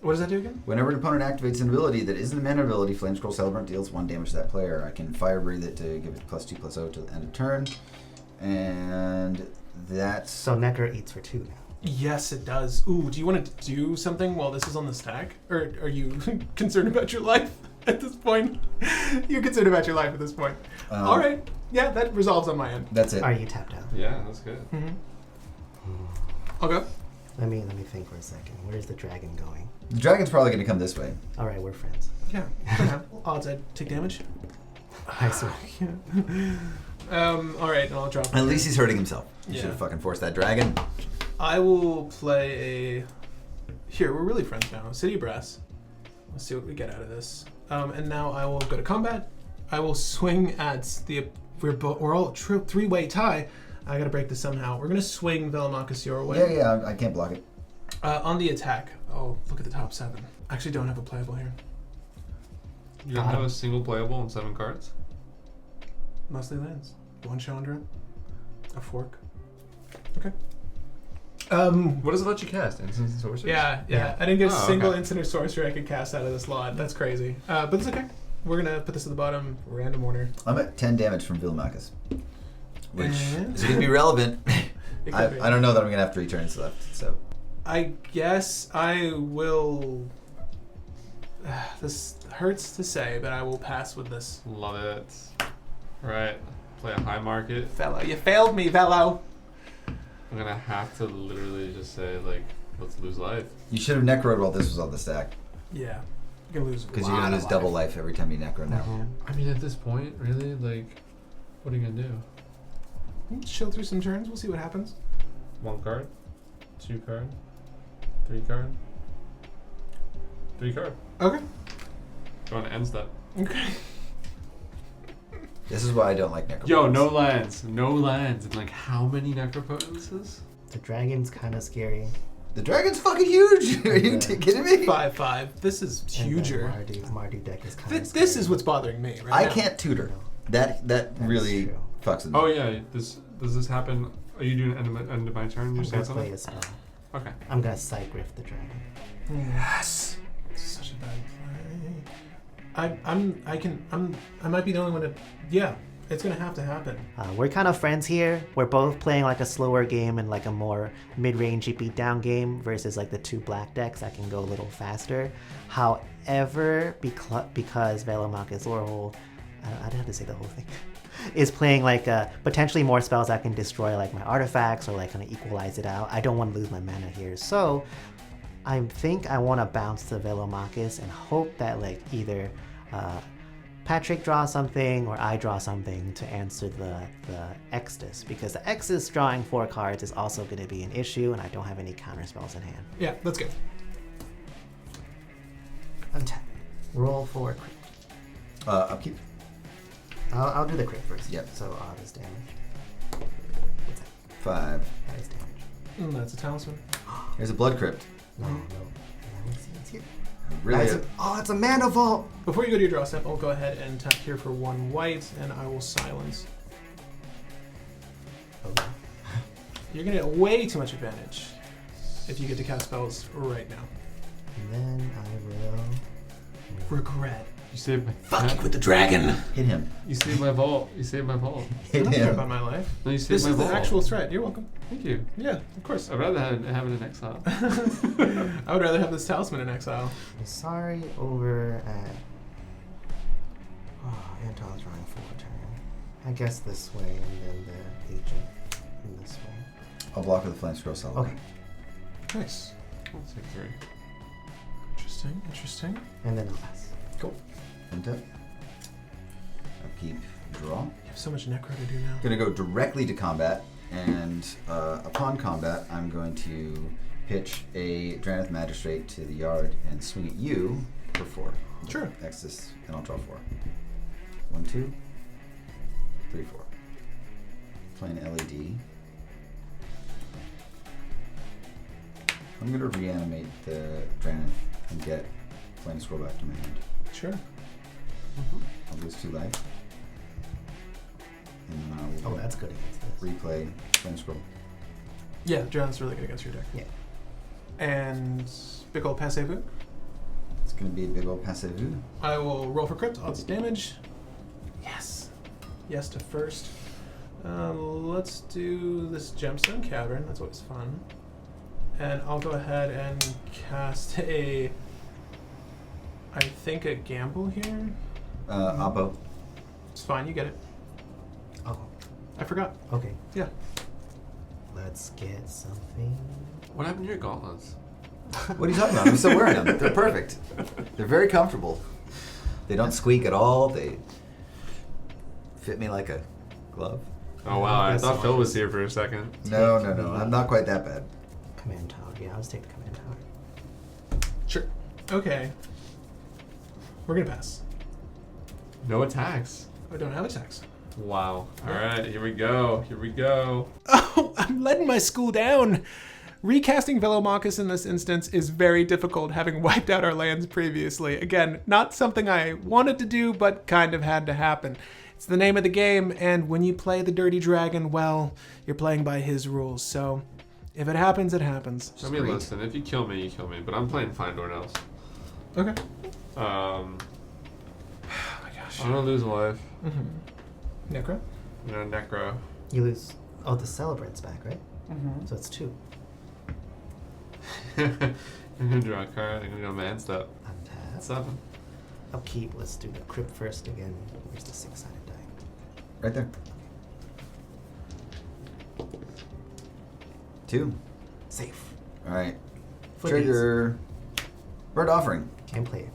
What does that do again? Whenever an opponent activates an ability that isn't a mana ability, Flame Scroll Celebrant deals 1 damage to that player. I can fire breathe it to give it +2/+0 to the end of turn. And that's So Necker eats for 2 now. Yes, it does. Ooh, do you want to do something while this is on the stack? Or are you concerned about your life at this point? You're concerned about your life at this point. All right. Yeah, that resolves on my end. That's it. Are you tapped out? Yeah, that's good. I'll go. Let me think for a second. Where's the dragon going? The dragon's probably going to come this way. All right, we're friends. Yeah. Odds I'd take damage. I swear. All right, and I'll drop. At least he's hurting himself. You Yeah. should have fucking forced that dragon. I will play a. Here, we're really friends now. City Brass. Let's see what we get out of this. And now I will go to combat. I will swing at the. We're all 3-way tie. I gotta break this somehow. We're gonna swing Velomachus your way. Yeah, I can't block it. On the attack. Oh, look at the top 7. I actually don't have a playable here. You don't have a single playable and 7 cards? Mostly lands. 1 Chandra. A fork. Okay. What does it let you cast? Instants and sorceries? Yeah. I didn't get a Oh, single okay. instant or sorcery I could cast out of this lot. That's crazy. But it's okay. We're gonna put this at the bottom, random order. I'm at 10 damage from Velomachus, which And- is going to be relevant. It I could be. don't know that I'm going to have 3 turns left, so. I guess I will. This hurts to say, but I will pass with this. Love it. Right. Play a high market. Fellow, you failed me, Velo. I'm gonna have to literally just say, like, let's lose life. You should have necroed while this was on the stack, Yeah, you're gonna lose. because you're going to lose double life every time you necro now. I mean, at this point, really, like, what are you gonna do? Chill through some turns. We'll see what happens. 1 card, 2 card, 3 card, 3 card. Okay. Going to end step. Okay. This is why I don't like necro. Yo, no lands, and like how many necropotences? The dragon's kind of scary. The dragon's fucking huge! Are you kidding me? 5/5. This is And then huger. Mardu deck is kind of This is what's bothering me right I now. can't tutor. That really true. fucks with me. Oh yeah, does this happen? Are you doing end of my turn? You're I'm saying gonna play something? a spell. Okay. I'm gonna sight grift the dragon. Yes. Such a bad play. I might be the only one to. Yeah, it's gonna have to happen. We're kind of friends here. We're both playing like a slower game and like a more mid-rangey beatdown game versus like the 2 black decks that can go a little faster. However, because Velomachus Lorehold, I'd have to say the whole thing, is playing like potentially more spells that can destroy like my artifacts or like kind of equalize it out. I don't want to lose my mana here, so I think I want to bounce to Velomachus and hope that like either Patrick draws something or I draw something to answer the Extus, because the Extus drawing 4 cards is also going to be an issue, and I don't have any counter spells in hand. Yeah, let's go. Untap. Roll for crit. Upkeep. I'll do the crit first. Yep. So odd is damage. What's that? 5. That is damage. That's a talisman. Here's a blood crypt. No, no. Let me see. It's here. Really? It's a mana vault. Before you go to your draw step, I'll go ahead and tap here for 1 white, and I will silence. Okay. You're gonna get way too much advantage if you get to cast spells right now. And then I will Regret. You saved my. Fuck with the dragon. Hit him. You saved my vault. You saved my vault. I Hit don't care him. about my life. No, you saved This my is the vault. actual threat. You're welcome. Thank you. Yeah, of course. I'd rather have it in exile. I would rather have this talisman in exile. Nassari over at. Anton's running full turn. I guess this way, and then the agent in this way. I'll block with the flame scroll solid. Okay. Nice. I'll take 3. Interesting, interesting. And then I'll pass. Cool. Untap. Upkeep. Draw. You have so much necro to do now. Gonna go directly to combat, and upon combat, I'm going to pitch a Draneth Magistrate to the yard and swing at you for 4. Sure. Extus, and I'll draw 4. 1, 2, 3, 4. Playing LED. I'm gonna reanimate the Draneth and get Flame Scroll back to my hand. Sure. I'll lose 2 life. And then I will That's good against this. replay Flame Scroll. Yeah, John's really good against your deck. Yeah. And big old passive. It's gonna be a big old passive. I will roll for crypt, odds damage. Yes. Yes to first. Let's do this Gemstone Cavern. That's always fun. And I'll go ahead and cast I think a gamble here. Oppo. It's fine, you get it. Oh, I forgot. okay. Yeah. Let's get something. What happened to your gauntlets? What are you talking about? I'm still wearing them. They're perfect. They're very comfortable. They don't squeak at all. They fit me like a glove. Oh wow, I That's thought so Phil was here for a second. No. I'm not quite that bad. Command tower. Yeah, I'll just take the command tower. Sure. Okay. We're gonna pass. No attacks. I don't have attacks. Wow. Alright, here we go. Here we go. Oh, I'm letting my school down. Recasting Velomachus in this instance is very difficult, having wiped out our lands previously. Again, not something I wanted to do, but kind of had to happen. It's the name of the game, and when you play the Dirty Dragon, well, you're playing by his rules, so if it happens, it happens. I mean, listen, if you kill me, you kill me, but I'm playing Findor now. Okay. Oh my gosh. I'm gonna lose a life. Necro? I'm gonna necro. You lose. Oh, the celebrant's back, right? Mm-hmm. So it's 2. I'm gonna draw a card. I'm gonna go man step. Untap. 7. Upkeep. Let's do the crypt first again. Where's the 6-sided die? Right there. 2. Safe. All right. Footies. Trigger. Bird Offering. Can't play it.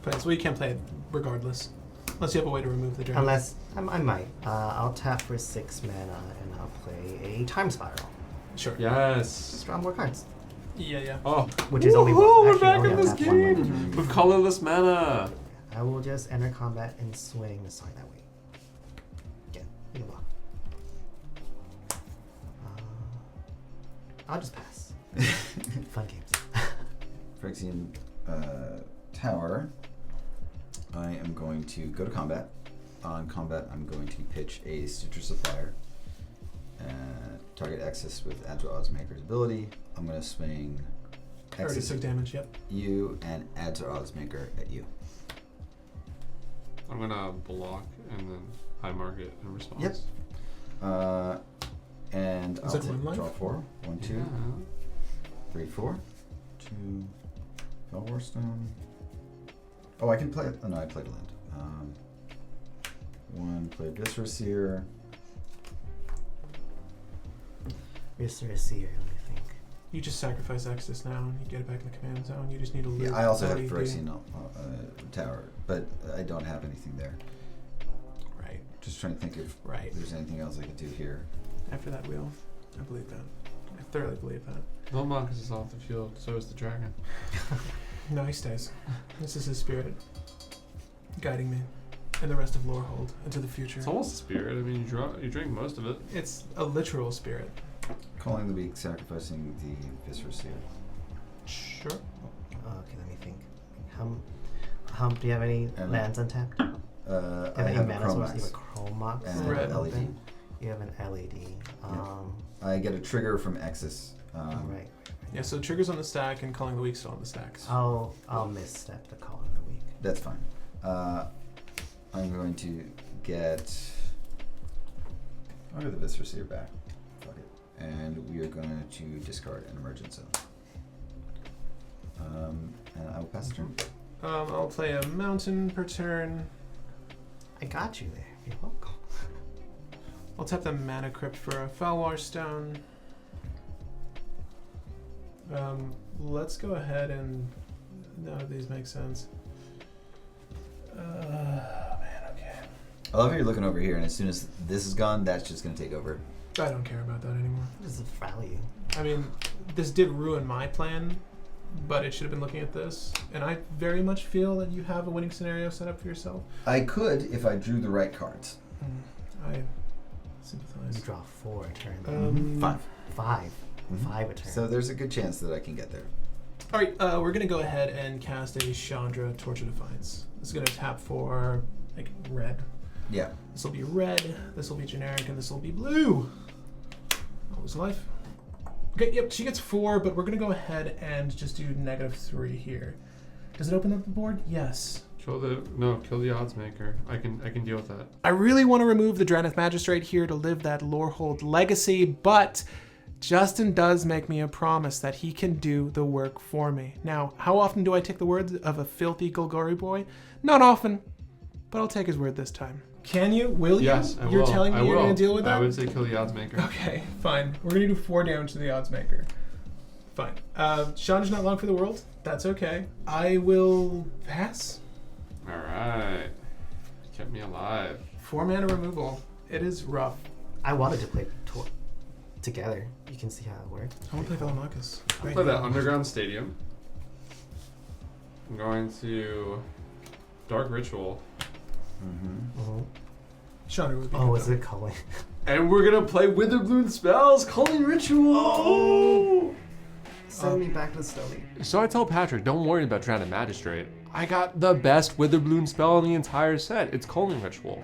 But so you can't play it regardless. Unless you have a way to remove the dragon. Unless I might. I'll tap for 6 mana and I'll play a time spiral. Sure. Yes. Just draw more cards. Yeah. Oh. Which is only Woohoo, one. we're Actually, back only in have this to have one game with colorless mana. I will just enter combat and swing the sign that way. Again, you can block. I'll just pass. Fun games. Phyrexian Tower. I am going to go to combat. On combat, I'm going to pitch a Stitcher Supplier. Target Extus with Add to Oddsmaker's ability. I'm going to swing Already Extus took damage, yep. you and Add to Oddsmaker at you. I'm gonna block and then high market in response. Yep. And Is I'll it one life? draw 4. 1, 2, Yeah. 3, 4. 2. Warstone. Oh, I can play. Oh, no, I played a land. 1, play Viscera Seer. Viscera Seer, let me think. You just sacrifice Extus now and you get it back in the command zone. You just need to loot. Yeah, I also have what do you do? Phyrexian Tower, but I don't have anything there. Right. Just trying to think if Right. there's anything else I could do here. After that wheel. I believe that. I thoroughly believe that. Velomachus is off the field, so is the dragon. No, he stays. This is his spirit guiding me and the rest of Lorehold into the future. It's almost a spirit. I mean, you drink most of it. It's a literal spirit. Calling the weak, sacrificing the Viscera Seer. Sure. Okay, let me think. Do you have any And- lands untapped? I Any have a mana source? Chromax. You have a Chromax And Red. LED. open. You have an LED. I get a trigger from Extus. Right. Yeah, so triggers on the stack and calling the weak still on the stacks. I'll misstep the call in the week. That's fine. I'm going to get. I'll get the Viscera Seer back. Fuck it. And we are going to discard an Emergent Zone. And I will pass the turn. I'll play a mountain per turn. I got you there. You're welcome. I'll tap the Mana Crypt for a Falwar Stone. Let's go ahead and... None of these make sense. Man, okay. I love how you're looking over here, and as soon as this is gone, that's just going to take over. I don't care about that anymore. What is the value? I mean, this did ruin my plan, but it should have been looking at this. And I very much feel that you have a winning scenario set up for yourself. I could if I drew the right cards. I You sympathize. draw 4 a turn. 5. 5. Mhm. 5 a turn. So there's a good chance that I can get there. All right, we're going to go ahead and cast a Chandra Torch of Defiance. This is going to tap for, like, red. Yeah. This will be red, this will be generic, and this will be blue. I'll lose life. Okay, yep, she gets 4, but we're going to go ahead and just do -3 here. Does it open up the board? Yes. Kill the odds maker. I can deal with that. I really want to remove the Draneth Magistrate here to live that Lorehold legacy, but Justin does make me a promise that he can do the work for me. Now, how often do I take the words of a filthy Golgari boy? Not often, but I'll take his word this time. Can you? Will you? Yes, I will. You're telling me I you're will. going to deal with that? I would say kill the odds maker. Okay, fine. We're going to do 4 damage to the odds maker. Fine. Chandra's not long for the world. That's okay. I will pass. All right. Kept me alive. 4 mana removal. It is rough. I wanted to play together. You can see how it works. I want to play Velomachus. I'll play that Underground Stadium. I'm going to Dark Ritual. Mm-hmm. Chandra would be Oh, good, is though. it calling? And we're gonna play Witherbloom spells, Calling Ritual. Oh! Send me back to the Stony. So I tell Patrick, don't worry about Drowned Magistrate. I got the best Witherbloom spell in the entire set. It's Calling Ritual.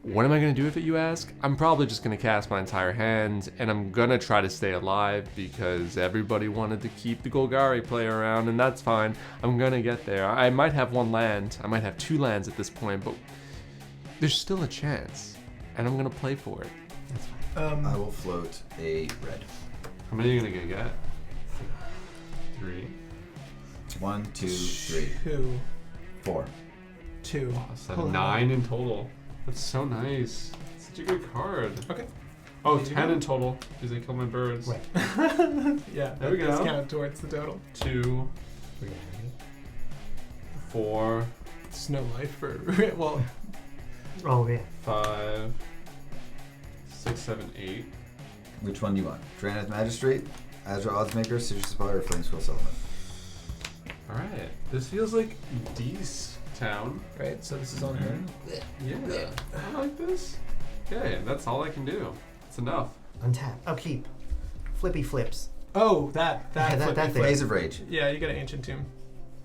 What am I gonna do with it, you ask? I'm probably just gonna cast my entire hand, and I'm gonna try to stay alive because everybody wanted to keep the Golgari play around, and that's fine. I'm gonna get there. I might have 1 land, I might have 2 lands at this point, but there's still a chance, and I'm gonna play for it. That's fine. I will float a red. How many are you gonna get? 3. 1, 2, 3, 2. 4. 2. So Hold on. 9 in total. That's so nice. Such a good card. Okay. Oh, There you 10 go. in total because they kill my birds. Right. Yeah, There we that does go. count towards the total. 2, 4, It's no life for... well, Oh, yeah. 5, 6, 7, 8. Which one do you want? Draneth Magistrate, Azure Oddsmaker, Citrus Supplier, or Flamescroll Settlement? Alright. This feels like Dee's town. right, so this is on her. Yeah. I like this. Okay, that's all I can do. It's enough. Untap. Upkeep. Flippy flips. Oh, that Yeah, that flippy thing. flip. Maze of Rage. Yeah, you get an Ancient Tomb.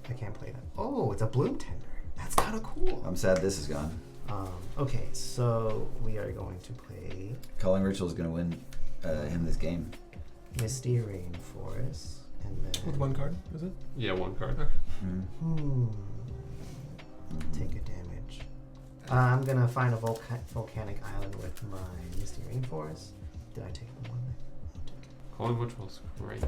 I can't play that. Oh, it's a Bloom Tender. That's kind of cool. I'm sad this is gone. Okay, so we are going to play Calling Ritual is going to win him this game. Misty Rainforest, and then With 1 card, is it? Yeah, 1 card. Take a damage. I'm gonna find a volcanic island with my Misty Rainforest. Did I take the one? Calling Ritual's great.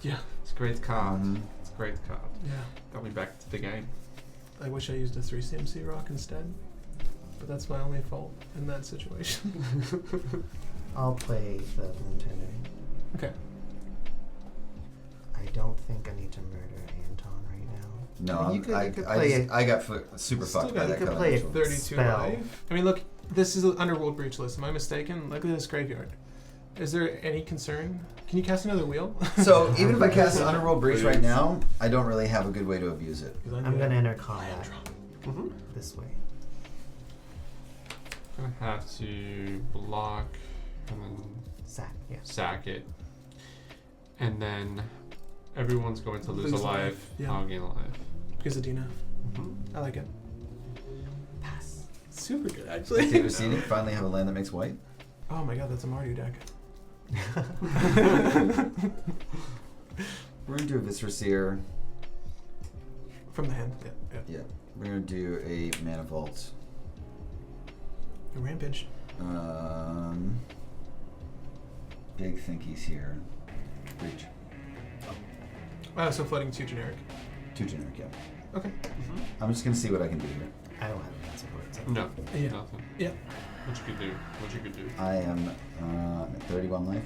Yeah. It's a great card. Mhm. It's a great card. Yeah. Got me back to the game. I wish I used a 3 CMC rock instead. But that's my only fault in that situation. I'll play the Bloom Tender. Okay. I don't think I need to murder Anton right now. No, You could I play got super Still fucked got- by you that could Calling play Ritual. 32 Spell. life. I mean, look, this is an Underworld Breach list. Am I mistaken? Look at this graveyard. Is there any concern? Can you cast another wheel? So even if I cast Underworld Breach Please. right now, I don't really have a good way to abuse it. 'Cause I'm gonna enter combat Mm-hmm. this way. Gonna have to block and then Sack, yeah. sack it. And then everyone's going to lose a Lose life. life, yeah. I'll gain a life. Because of Dina. I like it. Pass. Super good, State actually. receding. Finally have a land that makes white. Oh my god, that's a Mario deck. We're gonna do a Viscera Seer. From the hand. Yeah. Yeah. We're gonna do a Mana Vault. A Rampage. Big thinkies here. Breach. Oh, so floating 2 generic. 2 generic, yeah. Okay. I'm just gonna see what I can do here. I don't have any support. So. No, Yeah. nothing. Yeah. What you could do? I am at 31 life.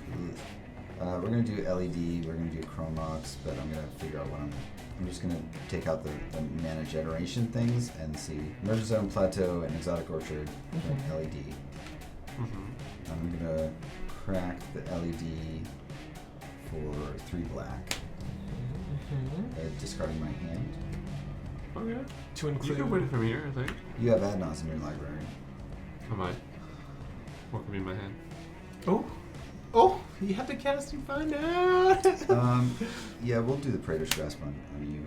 We're gonna do LED. We're gonna do Chromox, but I'm gonna figure out what I'm just gonna take out the mana generation things and see Merge Zone, Plateau, and Exotic Orchard. LED. I'm gonna crack the LED for 3 black. Discarding my hand. Okay. To You include. can win it from here, I think. You have Adnos in your library. I might. What could be in my hand? Oh, you have to cast and find out. Yeah, we'll do the Praetor's Grasp on you.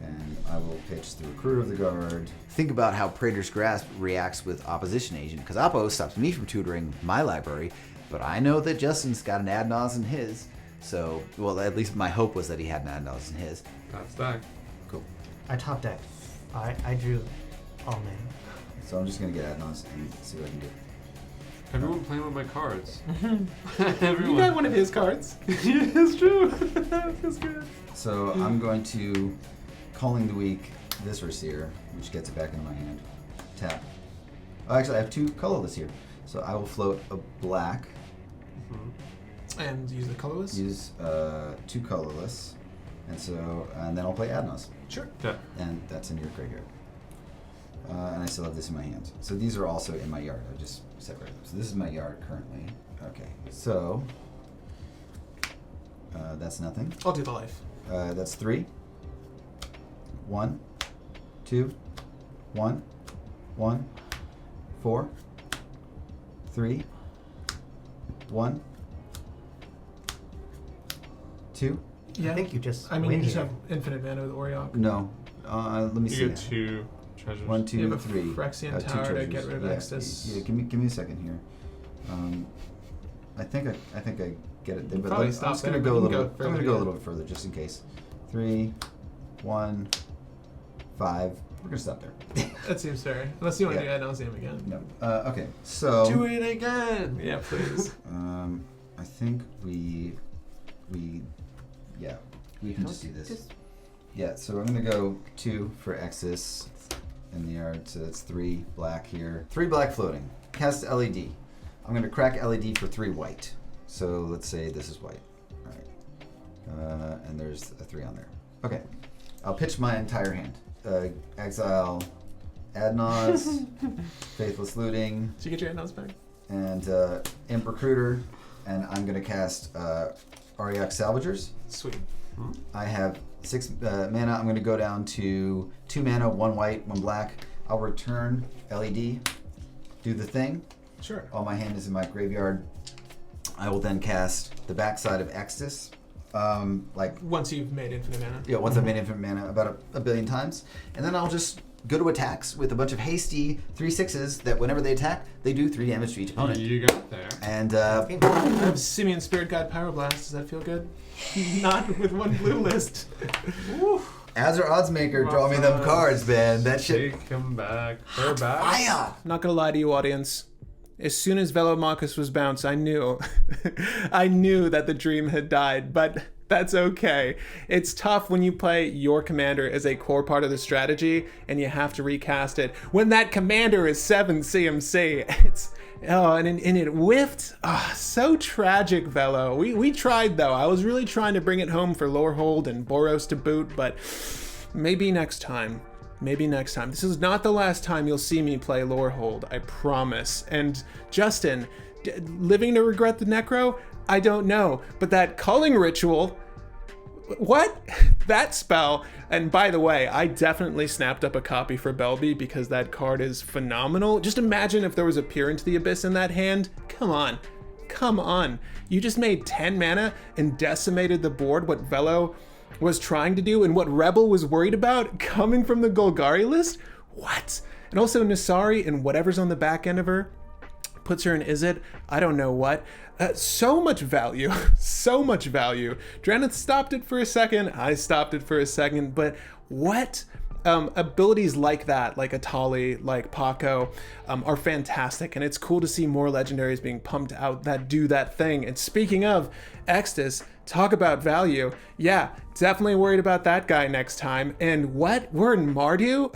And I will pitch the Recruiter of the Guard. Think about how Praetor's Grasp reacts with Opposition Agent, because Oppo stops me from tutoring my library, but I know that Justin's got an Adnos in his. So, well, at least my hope was that he had an Adnos in his. That's that. Cool. I top decked. I drew all man. So I'm just going to get Adnos and see what I can do. Everyone playing with my cards. You Everyone. got one of his cards. Yeah, it's true. That's good. So I'm going to Calling the Weak Viscera Seer, which gets it back into my hand. Tap. Oh, actually, I have 2 colorless here. So I will float a black. And use the colorless. Use 2 colorless. And then I'll play Adnos. Sure. Yeah. And that's in your graveyard. And I still have this in my hand. So these are also in my yard. I just separated them. So this is my yard currently. Okay. So that's nothing. I'll do the life. That's 3. 1, 2, 1, 1, 4, 3, 1, 2. Yeah. I think you just. I mean, win you just here. have infinite mana with Oriok. No. Let me see. You get 2 treasures. 1, 2, You have a 3. Phyrexian 2 Tower to treasures. get rid of Yeah, Extus. Yeah, give me a second here. I think I get it there, You but probably I'm stop just gonna there, go a but you can little. go I'm further, gonna go a yeah. little bit further just in case. 3, 1, 5. We're gonna stop there. That seems fair. Unless you want to Yeah. do Ad Nauseam again. No. Okay. So. Do it again. Yeah, please. I think we can just do this. Yeah. So I'm gonna go 2 for Exus in the yard. So that's 3 black here. 3 black floating. Cast LED. I'm gonna crack LED for 3 white. So let's say this is white. All right. And there's a 3 on there. Okay. I'll pitch my entire hand. Exile, Adnos, Faithless Looting, Did you get your Ad Nauseam back? and Imp Recruiter, and I'm gonna cast Ariok Salvagers. Sweet. I have 6 mana. I'm gonna go down to 2 mana, 1 white, 1 black. I'll return LED, do the thing. Sure. All my hand is in my graveyard. I will then cast the backside of Extus. Once you've made infinite mana. Yeah, once I've made infinite mana about a billion times. And then I'll just go to attacks with a bunch of hasty 3/6s that whenever they attack, they do 3 damage to each opponent. You got there. And I have Simeon Spirit Guide Pyroblast. Does that feel good? Not with 1 blue list. as our odds maker, draw me them cards, man. That shit. Take him back. They're back. Fire! Not gonna lie to you, audience. As soon as Velomachus was bounced, I knew. I knew that the dream had died, but that's okay. It's tough when you play your commander as a core part of the strategy and you have to recast it. When that commander is 7 CMC, and it whiffed. So tragic, Velo. We tried though. I was really trying to bring it home for Lorehold and Boros to boot, but maybe next time. Maybe next time. This is not the last time you'll see me play Lorehold, I promise. And Justin, living to regret the Necro? I don't know. But that culling ritual, what? That spell, and by the way, I definitely snapped up a copy for Belby because that card is phenomenal. Just imagine if there was a Peer into the Abyss in that hand. Come on. You just made 10 mana and decimated the board. What Velo was trying to do and what Rebel was worried about coming from the Golgari list? What? And also Nassari and whatever's on the back end of her puts her in I don't know what. So much value, so much value. Dranith stopped it for a second, I stopped it for a second, but what? Abilities like that, like Atali, like Paco, are fantastic, and it's cool to see more legendaries being pumped out that do that thing. And speaking of Extus, talk about value. Yeah, definitely worried about that guy next time. And what? We're in Mardu?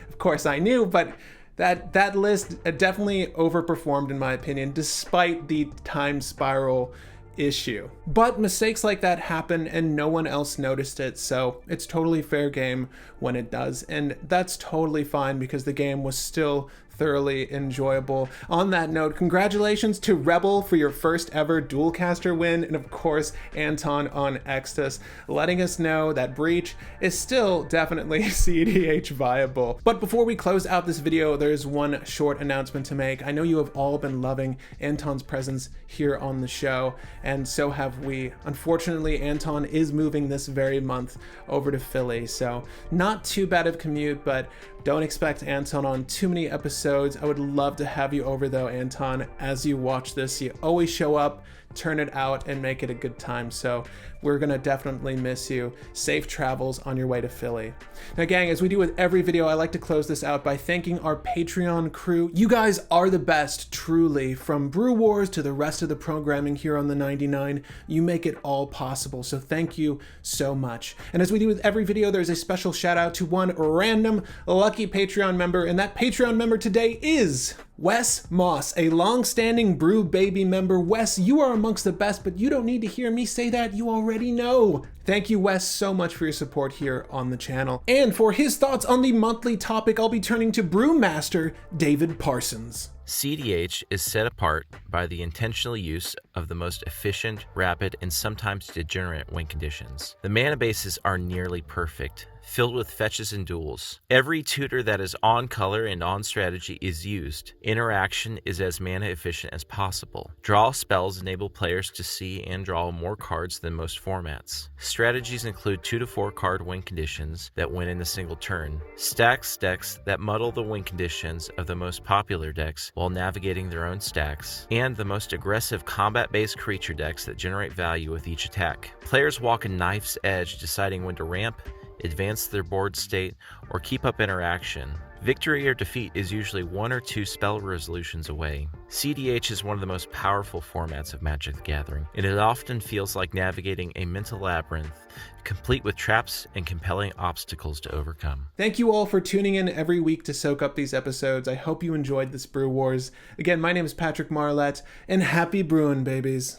Of course I knew, but that list definitely overperformed in my opinion, despite the time spiral issue. But mistakes like that happen and no one else noticed it, so it's totally fair game when it does, and that's totally fine because the game was still thoroughly enjoyable. On that note, congratulations to Rebel for your first ever Duelcaster win, and of course Anton on Extus, letting us know that Breach is still definitely cEDH viable. But before we close out this video, there's one short announcement to make. I know you have all been loving Anton's presence here on the show, and so have we. Unfortunately, Anton is moving this very month over to Philly, so not too bad of commute, but don't expect Anton on too many episodes. I would love to have you over though, Anton. As you watch this, you always show up, turn it out, and make it a good time. So we're gonna definitely miss you. Safe travels on your way to Philly. Now gang, as we do with every video, I like to close this out by thanking our Patreon crew. You guys are the best, truly. From Brew Wars to the rest of the programming here on the 99, you make it all possible. So thank you so much. And as we do with every video, there's a special shout out to one random lucky Patreon member, and that Patreon member today is Wes Moss, a long-standing Brew Baby member. Wes, you are amongst the best, but you don't need to hear me say that. You already know. Thank you, Wes, so much for your support here on the channel. And for his thoughts on the monthly topic, I'll be turning to Brewmaster David Parsons. cEDH is set apart by the intentional use of the most efficient, rapid, and sometimes degenerate win conditions. The mana bases are nearly perfect, filled with fetches and duels. Every tutor that is on color and on strategy is used. Interaction is as mana efficient as possible. Draw spells enable players to see and draw more cards than most formats. Strategies include 2 to 4 card win conditions that win in a single turn. Stacks decks that muddle the win conditions of the most popular decks while navigating their own stacks. And the most aggressive combat-based creature decks that generate value with each attack. Players walk a knife's edge deciding when to ramp, advance their board state, or keep up interaction. Victory or defeat is usually 1 or 2 spell resolutions away. cEDH is one of the most powerful formats of Magic the Gathering, and it often feels like navigating a mental labyrinth, complete with traps and compelling obstacles to overcome. Thank you all for tuning in every week to soak up these episodes. I hope you enjoyed this Brew Wars. Again, my name is Patrick Marlette, and happy brewing, babies.